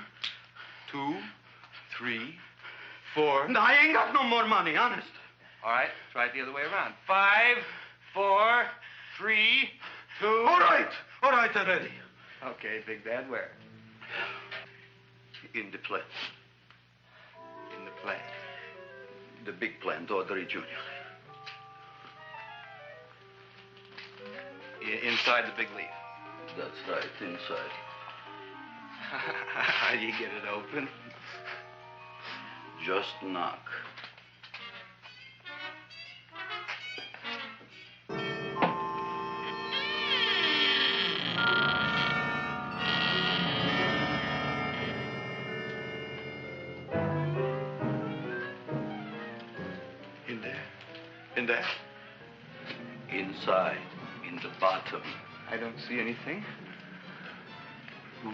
2, 3, 4. No, I ain't got no more money, honest. All right, try it the other way around. 5, 4, 3, 2. All right already. Okay, Big Bad, where? In the plant. In the plant. The big plant, Audrey Jr. Inside the big leaf. That's right, inside. How do you get it open? Just knock. In there? Inside, in the bottom. I don't see anything.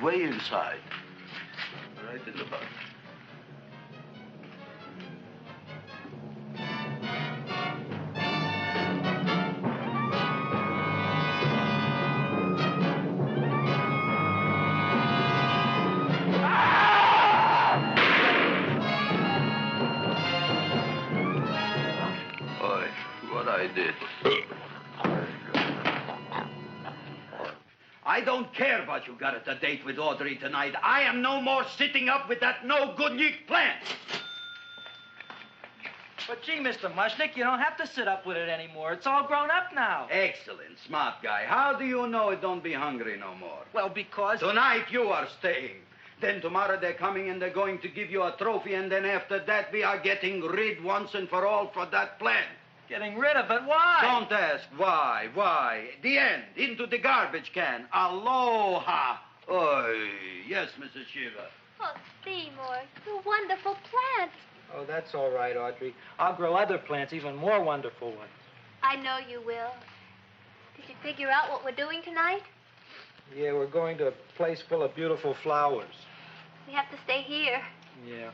Way inside. Right in the bottom. I don't care what you got at the date with Audrey tonight. I am no more sitting up with that no-good Nick plant. But gee, Mr. Mushnik, you don't have to sit up with it anymore. It's all grown up now. Excellent, smart guy. How do you know it don't be hungry no more? Well, because... Tonight you are staying. Then tomorrow they're coming and they're going to give you a trophy, and then after that we are getting rid once and for all for that plant. Getting rid of it? Why? Don't ask why. Why? The end. Into the garbage can. Aloha. Oy. Yes, Mrs. Shiva. Oh, Seymour, you wonderful plant. Oh, that's all right, Audrey. I'll grow other plants, even more wonderful ones. I know you will. Did you figure out what we're doing tonight? Yeah, we're going to a place full of beautiful flowers. We have to stay here. Yeah.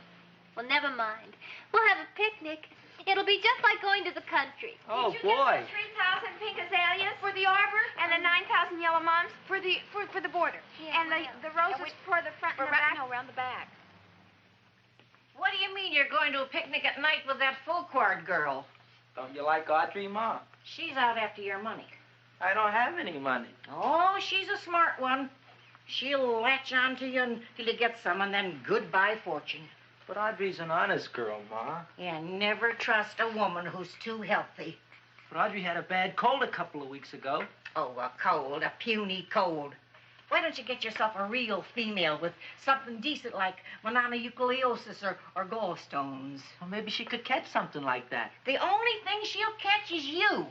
Well, never mind. We'll have a picnic. It'll be just like going to the country. Oh, Did you boy. get the 3,000 pink azaleas for the arbor and the 9,000 yellow mums for the border? Yeah, and the roses for the front and the back? No, around the back. What do you mean you're going to a picnic at night with that full-quart girl? Don't you like Audrey, Ma? She's out after your money. I don't have any money. Oh, she's a smart one. She'll latch on to you until you get some, and then goodbye fortune. But Audrey's an honest girl, Ma. Yeah, never trust a woman who's too healthy. But Audrey had a bad cold a couple of weeks ago. Oh, a cold, a puny cold. Why don't you get yourself a real female with something decent like mononucleosis or gallstones? Well, maybe she could catch something like that. The only thing she'll catch is you.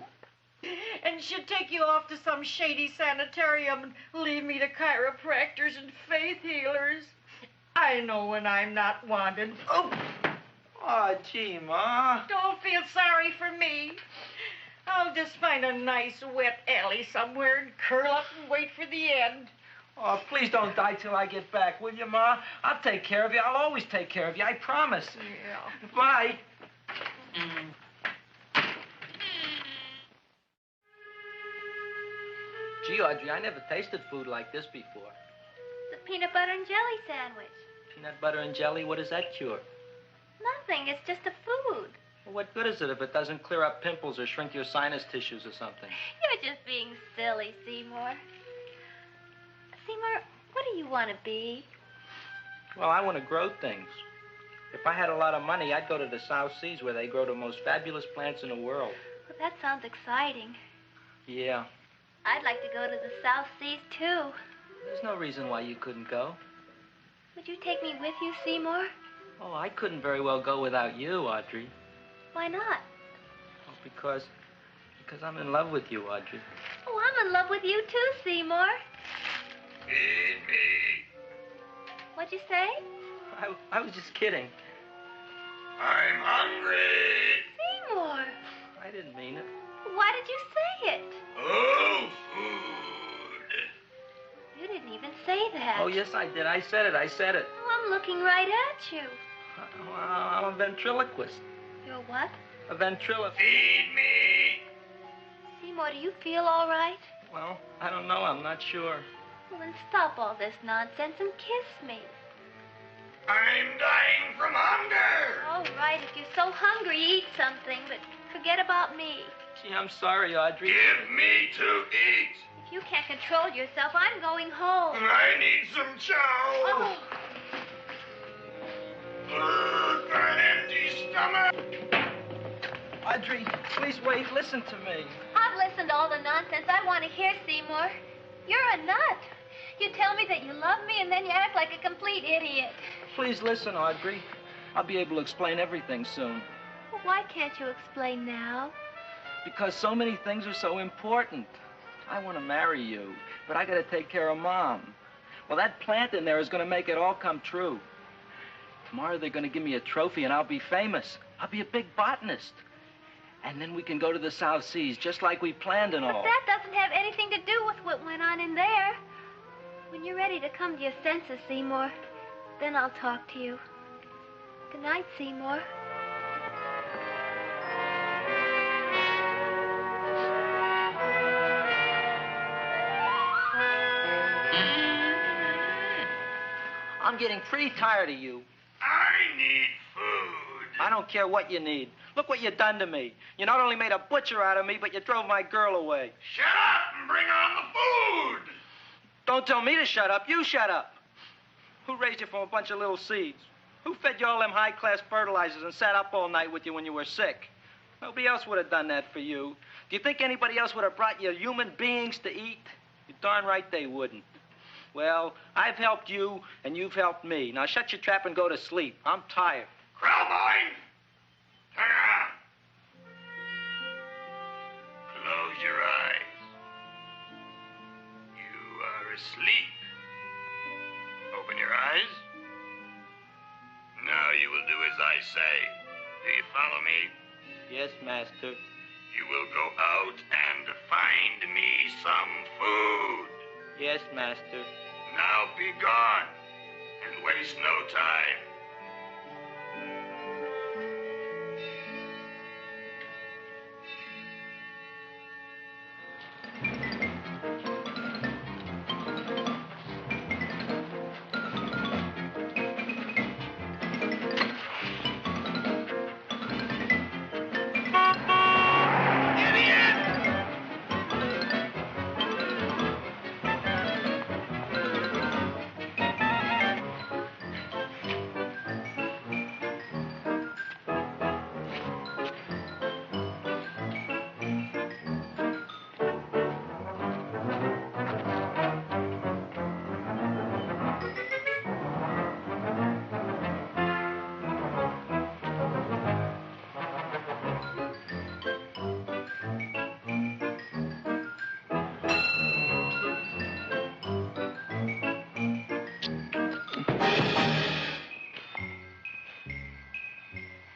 And she'd take you off to some shady sanitarium and leave me to chiropractors and faith healers. I know when I'm not wanted. Oh, gee, Ma. Don't feel sorry for me. I'll just find a nice wet alley somewhere and curl up and wait for the end. Oh, please don't die till I get back, will you, Ma? I'll take care of you. I'll always take care of you. I promise. Yeah. Bye. Gee, Audrey, I never tasted food like this before. The peanut butter and jelly sandwich. Peanut butter and jelly, what does that cure? Nothing. It's just a food. Well, what good is it if it doesn't clear up pimples or shrink your sinus tissues or something? You're just being silly, Seymour. Seymour, what do you want to be? Well, I want to grow things. If I had a lot of money, I'd go to the South Seas where they grow the most fabulous plants in the world. Well, that sounds exciting. Yeah. I'd like to go to the South Seas, too. There's no reason why you couldn't go. Would you take me with you, Seymour? Oh, I couldn't very well go without you, Audrey. Why not? Oh, because I'm in love with you, Audrey. Oh, I'm in love with you, too, Seymour. Feed me. What'd you say? I was just kidding. I'm hungry. Seymour. I didn't mean it. Why did you say it? Oh, food. You didn't even say that. Oh, yes, I did. I said it. Oh, I'm looking right at you. I'm a ventriloquist. You're what? A ventriloquist. Feed me. Seymour, do you feel all right? Well, I don't know. I'm not sure. Well, then stop all this nonsense and kiss me. I'm dying from hunger. All right, if you're so hungry, eat something, but forget about me. Gee, I'm sorry, Audrey. Give me to eat. If you can't control yourself, I'm going home. I need some chow. Oh. An empty stomach. Audrey, please wait. Listen to me. I've listened to all the nonsense I want to hear, Seymour. You're a nut. You tell me that you love me, and then you act like a complete idiot. Please listen, Audrey. I'll be able to explain everything soon. Well, why can't you explain now? Because so many things are so important. I want to marry you, but I got to take care of Mom. Well, that plant in there is going to make it all come true. Tomorrow they're going to give me a trophy, and I'll be famous. I'll be a big botanist. And then we can go to the South Seas, just like we planned and all. But that doesn't have anything to do with what went on in there. When you're ready to come to your senses, Seymour, then I'll talk to you. Good night, Seymour. I'm getting pretty tired of you. I need food. I don't care what you need. Look what you done to me. You not only made a butcher out of me, but you drove my girl away. Shut up and bring on the food. Don't tell me to shut up. You shut up. Who raised you from a bunch of little seeds? Who fed you all them high-class fertilizers and sat up all night with you when you were sick? Nobody else would have done that for you. Do you think anybody else would have brought you human beings to eat? You're darn right they wouldn't. Well, I've helped you, and you've helped me. Now shut your trap and go to sleep. I'm tired. Krellboy, turn around. Close your eyes. You are asleep. Open your eyes. Now you will do as I say. Do you follow me? Yes, master. You will go out and find me some food. Yes, master. Now be gone and waste no time.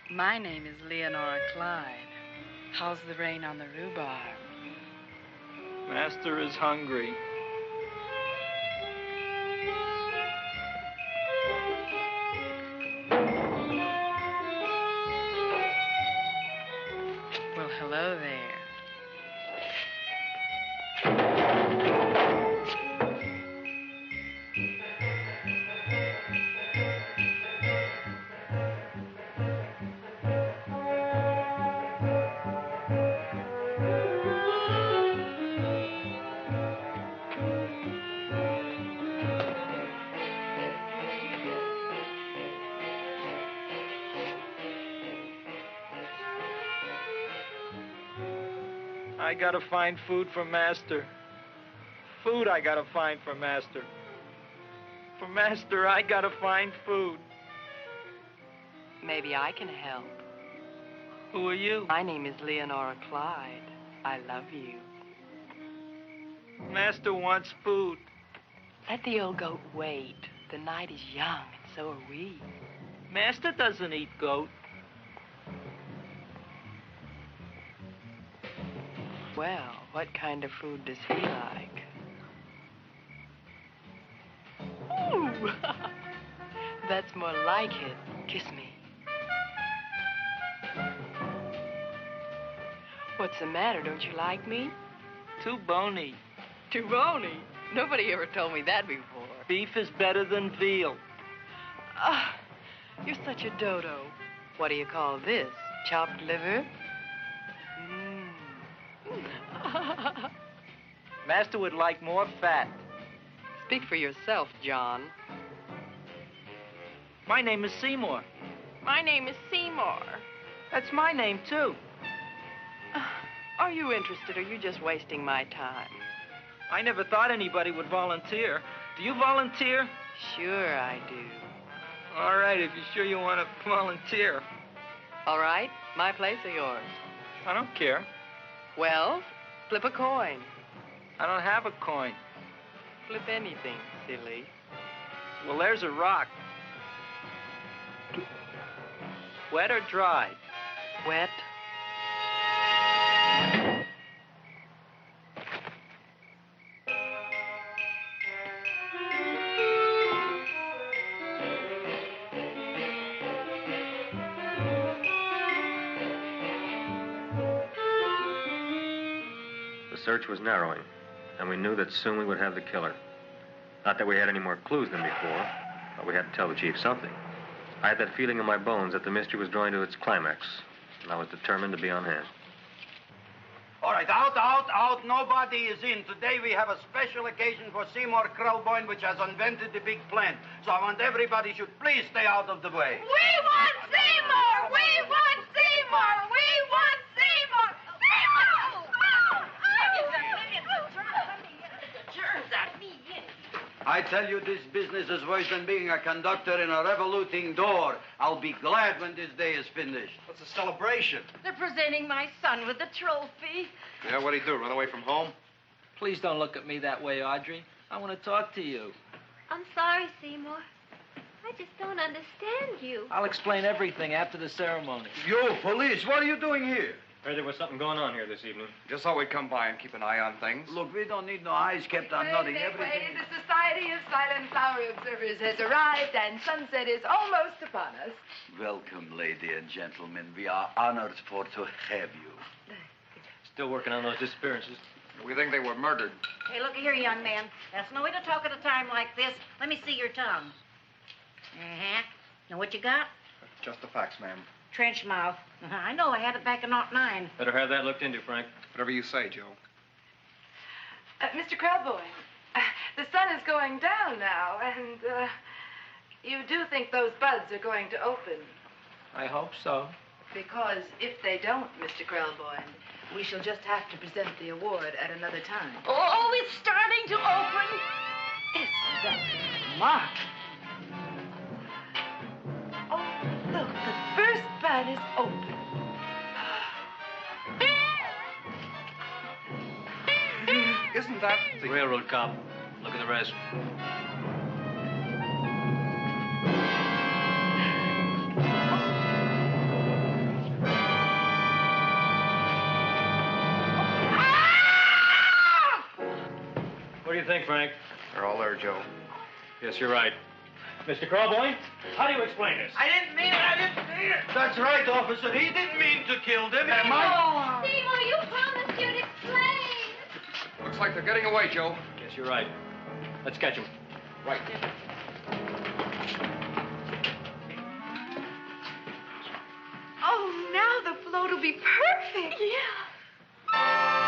My name is Leonora Clyde. How's the rain on the rhubarb? Master is hungry. Well, hello there. I gotta find food for Master. Food I gotta find for Master. For Master, I gotta find food. Maybe I can help. Who are you? My name is Leonora Clyde. I love you. Master wants food. Let the old goat wait. The night is young, and so are we. Master doesn't eat goat. Well, what kind of food does he like? Ooh! That's more like it. Kiss me. What's the matter? Don't you like me? Too bony. Too bony? Nobody ever told me that before. Beef is better than veal. Ah, you're such a dodo. What do you call this? Chopped liver? Master would like more fat. Speak for yourself, John. My name is Seymour. My name is Seymour. That's my name, too. Are you interested, or are you just wasting my time? I never thought anybody would volunteer. Do you volunteer? Sure I do. All right, if you're sure you want to volunteer. All right, my place or yours? I don't care. Well, flip a coin. I don't have a coin. Flip anything, silly. Well, there's a rock. Wet or dry? Wet. The search was narrowing, and we knew that soon we would have the killer. Not that we had any more clues than before, but we had to tell the chief something. I had that feeling in my bones that the mystery was drawing to its climax, and I was determined to be on hand. All right, out. Nobody is in. Today we have a special occasion for Seymour Krellboyne, which has invented the big plan. So I want everybody should please stay out of the way. We want Seymour! We want Seymour! We want Seymour! Seymour! Germs on me. I I tell you, this business is worse than being a conductor in a revoluting door. I'll be glad when this day is finished. What's the celebration? They're presenting my son with the trophy. Yeah, what'd he do, run away from home? Please don't look at me that way, Audrey. I want to talk to you. I'm sorry, Seymour. I just don't understand you. I'll explain everything after the ceremony. You, police, what are you doing here? Heard there was something going on here this evening. Just thought we'd come by and keep an eye on things. Look, we don't need no eyes kept on nothing. Wait, Everything. the Society of Silent Flower Observers has arrived, and sunset is almost upon us. Welcome, lady and gentlemen. We are honored for to have you. Still working on those disappearances. We think they were murdered. Hey, look here, young man. That's no way to talk at a time like this. Let me see your tongue. Uh-huh. Now, what you got? Just the facts, ma'am. Trench mouth. I know. I had it back in '09. Better have that looked into, Frank. Whatever you say, Joe. Mr. Krelboyne, the sun is going down now, and you do think those buds are going to open? I hope so. Because if they don't, Mr. Krelboyne, we shall just have to present the award at another time. Oh, it's starting to open. Isn't that smart? Oh, look, the first bud is open. Isn't that The railroad cop. Look at the rest. What do you think, Frank? They're all there, Joe. Yes, you're right. Mr. Krelboyne, how do you explain this? I didn't mean it. That's right, officer. He didn't mean to kill them. Seymour, you promised you'd explain. Looks like they're getting away, Joe. Yes, you're right. Let's catch him. Right. Oh, now the float will be perfect. Yeah.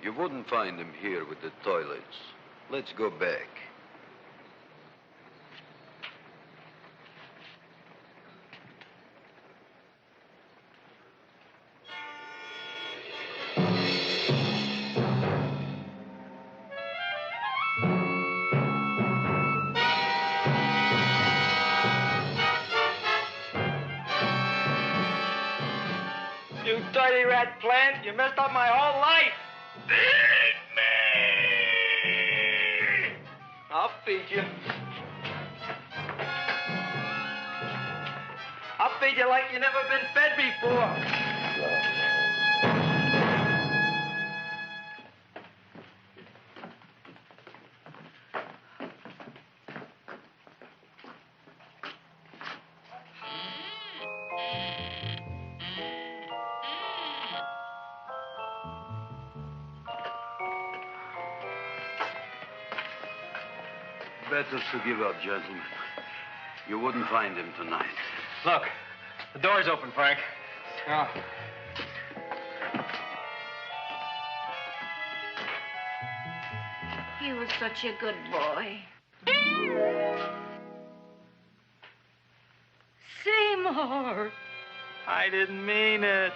You wouldn't find him here with the toilets. Let's go back. You dirty rat plant, you messed up my whole life. Feed me! I'll feed you. I'll feed you like you never been fed before. Better to give up, gentlemen. You wouldn't find him tonight. Look, the door's open, Frank. Oh. He was such a good boy. Seymour! I didn't mean it.